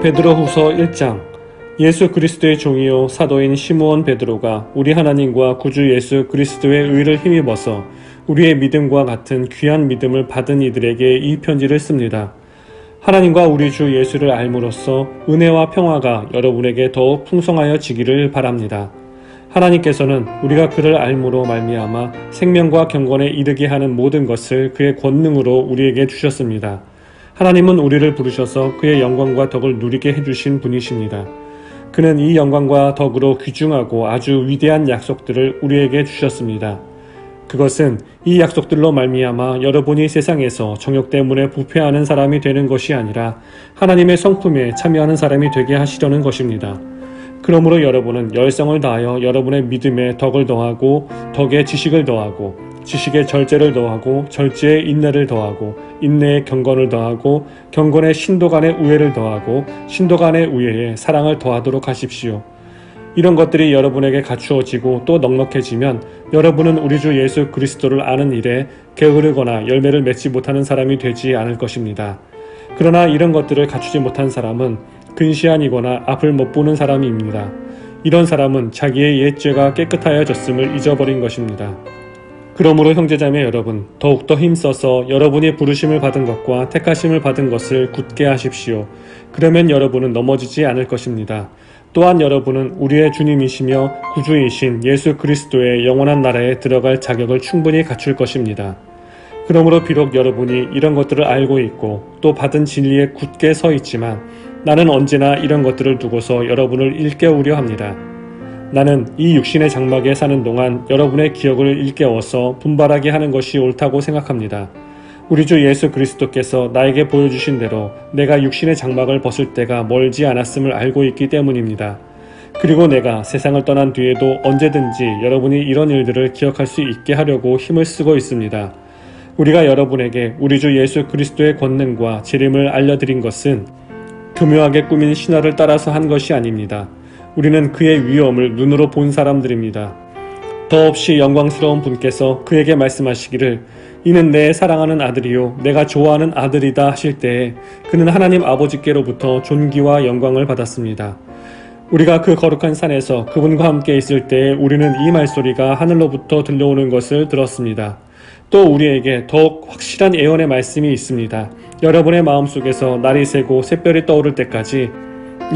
베드로후서 1장. 예수 그리스도의 종이요 사도인 시므온 베드로가 우리 하나님과 구주 예수 그리스도의 의를 힘입어서 우리의 믿음과 같은 귀한 믿음을 받은 이들에게 이 편지를 씁니다. 하나님과 우리 주 예수를 알므로써 은혜와 평화가 여러분에게 더욱 풍성하여 지기를 바랍니다. 하나님께서는 우리가 그를 알므로 말미암아 생명과 경건에 이르게 하는 모든 것을 그의 권능으로 우리에게 주셨습니다. 하나님은 우리를 부르셔서 그의 영광과 덕을 누리게 해주신 분이십니다. 그는 이 영광과 덕으로 귀중하고 아주 위대한 약속들을 우리에게 주셨습니다. 그것은 이 약속들로 말미암아 여러분이 세상에서 정욕 때문에 부패하는 사람이 되는 것이 아니라 하나님의 성품에 참여하는 사람이 되게 하시려는 것입니다. 그러므로 여러분은 열성을 다하여 여러분의 믿음에 덕을 더하고 덕에 지식을 더하고 지식에 절제를 더하고 절제에 인내를 더하고 인내에 경건을 더하고 경건에 신도 간의 우애를 더하고 신도 간의 우애에 사랑을 더하도록 하십시오. 이런 것들이 여러분에게 갖추어지고 또 넉넉해지면 여러분은 우리 주 예수 그리스도를 아는 일에 게으르거나 열매를 맺지 못하는 사람이 되지 않을 것입니다. 그러나 이런 것들을 갖추지 못한 사람은 근시안이거나 앞을 못 보는 사람입니다. 이런 사람은 자기의 옛 죄가 깨끗하여졌음을 잊어버린 것입니다. 그러므로 형제자매 여러분, 더욱더 힘써서 여러분이 부르심을 받은 것과 택하심을 받은 것을 굳게 하십시오. 그러면 여러분은 넘어지지 않을 것입니다. 또한 여러분은 우리의 주님이시며 구주이신 예수 그리스도의 영원한 나라에 들어갈 자격을 충분히 갖출 것입니다. 그러므로 비록 여러분이 이런 것들을 알고 있고 또 받은 진리에 굳게 서 있지만 나는 언제나 이런 것들을 두고서 여러분을 일깨우려 합니다. 나는 이 육신의 장막에 사는 동안 여러분의 기억을 일깨워서 분발하게 하는 것이 옳다고 생각합니다. 우리 주 예수 그리스도께서 나에게 보여주신 대로 내가 육신의 장막을 벗을 때가 멀지 않았음을 알고 있기 때문입니다. 그리고 내가 세상을 떠난 뒤에도 언제든지 여러분이 이런 일들을 기억할 수 있게 하려고 힘을 쓰고 있습니다. 우리가 여러분에게 우리 주 예수 그리스도의 권능과 재림을 알려드린 것은 교묘하게 꾸민 신화를 따라서 한 것이 아닙니다. 우리는 그의 위엄을 눈으로 본 사람들입니다. 더없이 영광스러운 분께서 그에게 말씀하시기를 이는 내 사랑하는 아들이요 내가 좋아하는 아들이다 하실 때에 그는 하나님 아버지께로부터 존귀와 영광을 받았습니다. 우리가 그 거룩한 산에서 그분과 함께 있을 때에 우리는 이 말소리가 하늘로부터 들려오는 것을 들었습니다. 또 우리에게 더욱 확실한 예언의 말씀이 있습니다. 여러분의 마음속에서 날이 새고 샛별이 떠오를 때까지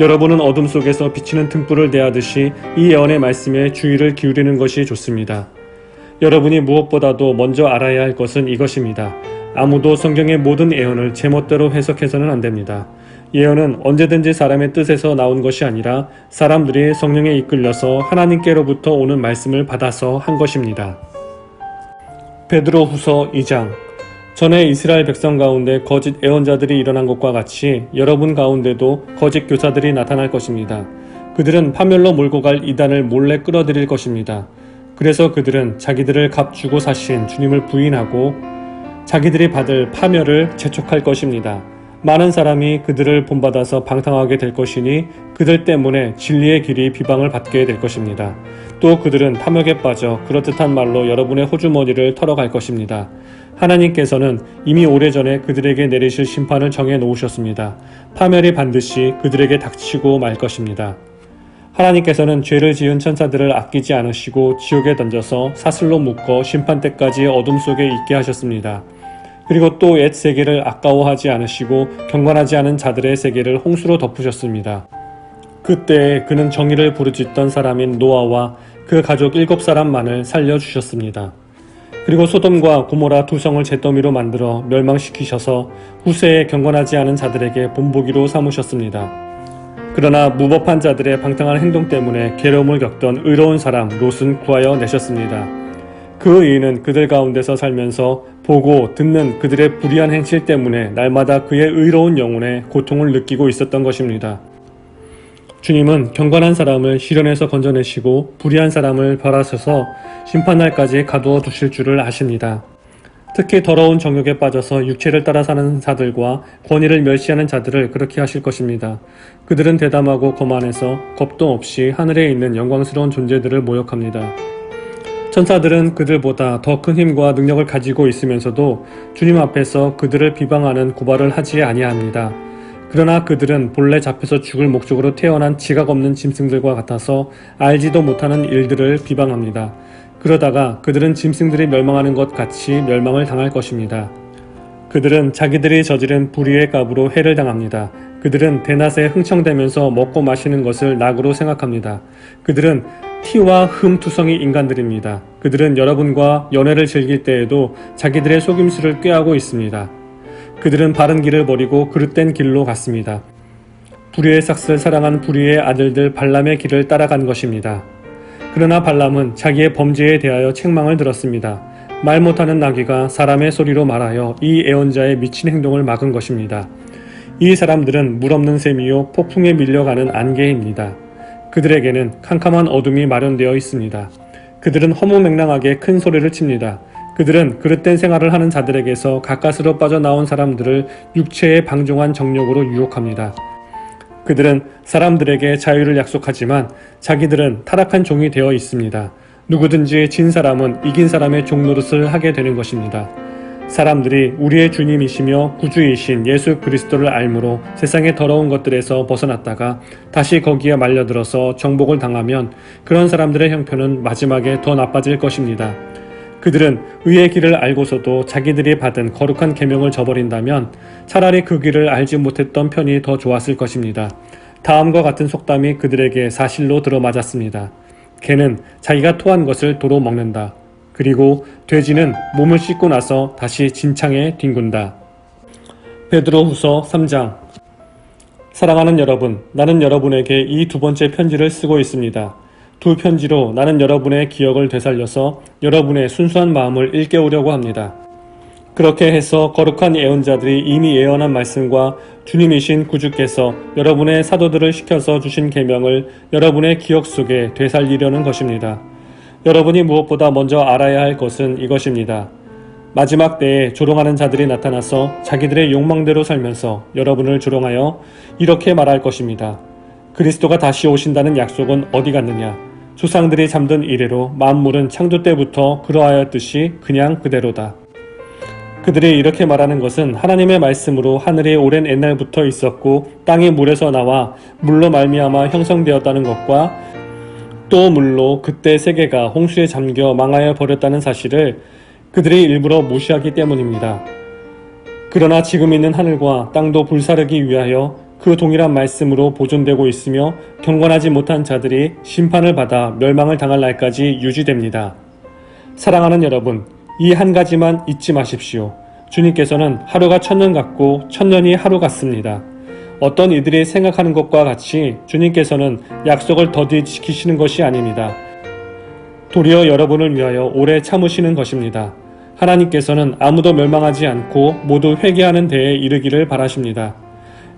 여러분은 어둠 속에서 비치는 등불을 대하듯이 이 예언의 말씀에 주의를 기울이는 것이 좋습니다. 여러분이 무엇보다도 먼저 알아야 할 것은 이것입니다. 아무도 성경의 모든 예언을 제멋대로 해석해서는 안 됩니다. 예언은 언제든지 사람의 뜻에서 나온 것이 아니라 사람들이 성령에 이끌려서 하나님께로부터 오는 말씀을 받아서 한 것입니다. 베드로후서 2장. 전에 이스라엘 백성 가운데 거짓 예언자들이 일어난 것과 같이 여러분 가운데도 거짓 교사들이 나타날 것입니다. 그들은 파멸로 몰고 갈 이단을 몰래 끌어들일 것입니다. 그래서 그들은 자기들을 값 주고 사신 주님을 부인하고 자기들이 받을 파멸을 재촉할 것입니다. 많은 사람이 그들을 본받아서 방탕하게 될 것이니 그들 때문에 진리의 길이 비방을 받게 될 것입니다. 또 그들은 탐욕에 빠져 그렇듯한 말로 여러분의 호주머니를 털어갈 것입니다. 하나님께서는 이미 오래전에 그들에게 내리실 심판을 정해 놓으셨습니다. 파멸이 반드시 그들에게 닥치고 말 것입니다. 하나님께서는 죄를 지은 천사들을 아끼지 않으시고 지옥에 던져서 사슬로 묶어 심판 때까지 어둠 속에 있게 하셨습니다. 그리고 또 옛 세계를 아까워하지 않으시고 경건하지 않은 자들의 세계를 홍수로 덮으셨습니다. 그때에 그는 정의를 부르짖던 사람인 노아와 그 가족 7사람만을 살려주셨습니다. 그리고 소돔과 고모라 두 성을 잿더미로 만들어 멸망시키셔서 후세에 경건하지 않은 자들에게 본보기로 삼으셨습니다. 그러나 무법한 자들의 방탕한 행동 때문에 괴로움을 겪던 의로운 사람 롯은 구하여 내셨습니다. 그 이유는 그들 가운데서 살면서 보고 듣는 그들의 불의한 행실 때문에 날마다 그의 의로운 영혼에 고통을 느끼고 있었던 것입니다. 주님은 경건한 사람을 시련에서 건져내시고 불의한 사람을 벌하셔서 심판날까지 가두어 두실 줄을 아십니다. 특히 더러운 정욕에 빠져서 육체를 따라 사는 자들과 권위를 멸시하는 자들을 그렇게 하실 것입니다. 그들은 대담하고 거만해서 겁도 없이 하늘에 있는 영광스러운 존재들을 모욕합니다. 천사들은 그들보다 더 큰 힘과 능력을 가지고 있으면서도 주님 앞에서 그들을 비방하는 고발을 하지 아니합니다. 그러나 그들은 본래 잡혀서 죽을 목적으로 태어난 지각 없는 짐승들과 같아서 알지도 못하는 일들을 비방합니다. 그러다가 그들은 짐승들이 멸망하는 것 같이 멸망을 당할 것입니다. 그들은 자기들이 저지른 불의의 값으로 해를 당합니다. 그들은 대낮에 흥청대면서 먹고 마시는 것을 낙으로 생각합니다. 그들은 티와 흠투성이 인간들입니다. 그들은 여러분과 연애를 즐길 때에도 자기들의 속임수를 꾀하고 있습니다. 그들은 바른 길을 버리고 그릇된 길로 갔습니다. 불의의 삭스를 사랑한 불의의 아들들 발람의 길을 따라간 것입니다. 그러나 발람은 자기의 범죄에 대하여 책망을 들었습니다. 말 못하는 나귀가 사람의 소리로 말하여 이 애언자의 미친 행동을 막은 것입니다. 이 사람들은 물 없는 샘이요 폭풍에 밀려가는 안개입니다. 그들에게는 캄캄한 어둠이 마련되어 있습니다. 그들은 허무맹랑하게 큰 소리를 칩니다. 그들은 그릇된 생활을 하는 자들에게서 가까스로 빠져나온 사람들을 육체의 방종한 정욕으로 유혹합니다. 그들은 사람들에게 자유를 약속하지만 자기들은 타락한 종이 되어 있습니다. 누구든지 진 사람은 이긴 사람의 종 노릇을 하게 되는 것입니다. 사람들이 우리의 주님이시며 구주이신 예수 그리스도를 알므로 세상의 더러운 것들에서 벗어났다가 다시 거기에 말려들어서 정복을 당하면 그런 사람들의 형편은 마지막에 더 나빠질 것입니다. 그들은 의의 길을 알고서도 자기들이 받은 거룩한 계명을 저버린다면 차라리 그 길을 알지 못했던 편이 더 좋았을 것입니다. 다음과 같은 속담이 그들에게 사실로 들어맞았습니다. 개는 자기가 토한 것을 도로 먹는다. 그리고 돼지는 몸을 씻고 나서 다시 진창에 뒹군다. 베드로후서 3장. 사랑하는 여러분, 나는 여러분에게 이 두 번째 편지를 쓰고 있습니다. 두 편지로 나는 여러분의 기억을 되살려서 여러분의 순수한 마음을 일깨우려고 합니다. 그렇게 해서 거룩한 예언자들이 이미 예언한 말씀과 주님이신 구주께서 여러분의 사도들을 시켜서 주신 계명을 여러분의 기억 속에 되살리려는 것입니다. 여러분이 무엇보다 먼저 알아야 할 것은 이것입니다. 마지막 때에 조롱하는 자들이 나타나서 자기들의 욕망대로 살면서 여러분을 조롱하여 이렇게 말할 것입니다. 그리스도가 다시 오신다는 약속은 어디 갔느냐? 조상들이 잠든 이래로 만물은 창조 때부터 그러하였듯이 그냥 그대로다. 그들이 이렇게 말하는 것은 하나님의 말씀으로 하늘이 오랜 옛날부터 있었고 땅이 물에서 나와 물로 말미암아 형성되었다는 것과 또 물로 그때 세계가 홍수에 잠겨 망하여 버렸다는 사실을 그들이 일부러 무시하기 때문입니다. 그러나 지금 있는 하늘과 땅도 불사르기 위하여 그 동일한 말씀으로 보존되고 있으며 경건하지 못한 자들이 심판을 받아 멸망을 당할 날까지 유지됩니다. 사랑하는 여러분, 이 한 가지만 잊지 마십시오. 주님께서는 하루가 천년 같고 천년이 하루 같습니다. 어떤 이들이 생각하는 것과 같이 주님께서는 약속을 더디 지키시는 것이 아닙니다. 도리어 여러분을 위하여 오래 참으시는 것입니다. 하나님께서는 아무도 멸망하지 않고 모두 회개하는 데에 이르기를 바라십니다.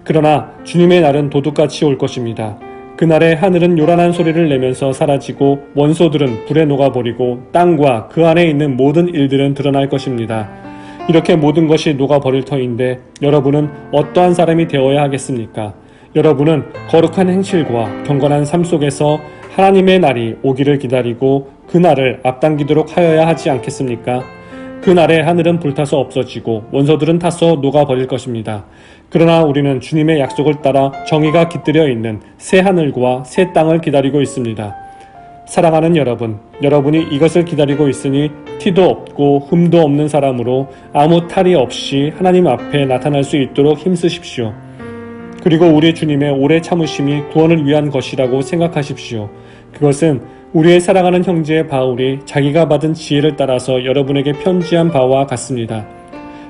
그러나 주님의 날은 도둑같이 올 것입니다. 그날에 하늘은 요란한 소리를 내면서 사라지고 원소들은 불에 녹아버리고 땅과 그 안에 있는 모든 일들은 드러날 것입니다. 이렇게 모든 것이 녹아버릴 터인데 여러분은 어떠한 사람이 되어야 하겠습니까? 여러분은 거룩한 행실과 경건한 삶 속에서 하나님의 날이 오기를 기다리고 그 날을 앞당기도록 하여야 하지 않겠습니까? 그 날에 하늘은 불타서 없어지고 원소들은 타서 녹아버릴 것입니다. 그러나 우리는 주님의 약속을 따라 정의가 깃들여 있는 새 하늘과 새 땅을 기다리고 있습니다. 사랑하는 여러분, 여러분이 이것을 기다리고 있으니 티도 없고 흠도 없는 사람으로 아무 탈이 없이 하나님 앞에 나타날 수 있도록 힘쓰십시오. 그리고 우리 주님의 오래 참으심이 구원을 위한 것이라고 생각하십시오. 그것은 우리의 사랑하는 형제 바울이 자기가 받은 지혜를 따라서 여러분에게 편지한 바와 같습니다.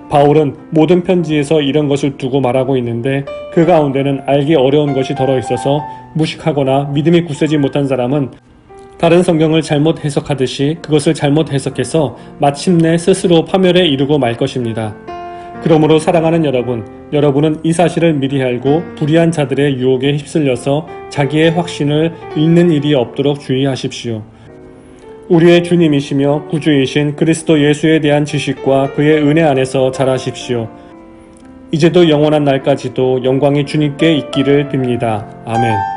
바울은 모든 편지에서 이런 것을 두고 말하고 있는데 그 가운데는 알기 어려운 것이 덜어 있어서 무식하거나 믿음이 굳세지 못한 사람은 다른 성경을 잘못 해석하듯이 그것을 잘못 해석해서 마침내 스스로 파멸에 이르고 말 것입니다. 그러므로 사랑하는 여러분, 여러분은 이 사실을 미리 알고 불의한 자들의 유혹에 휩쓸려서 자기의 확신을 잃는 일이 없도록 주의하십시오. 우리의 주님이시며 구주이신 그리스도 예수에 대한 지식과 그의 은혜 안에서 자라십시오. 이제도 영원한 날까지도 영광이 주님께 있기를 빕니다. 아멘.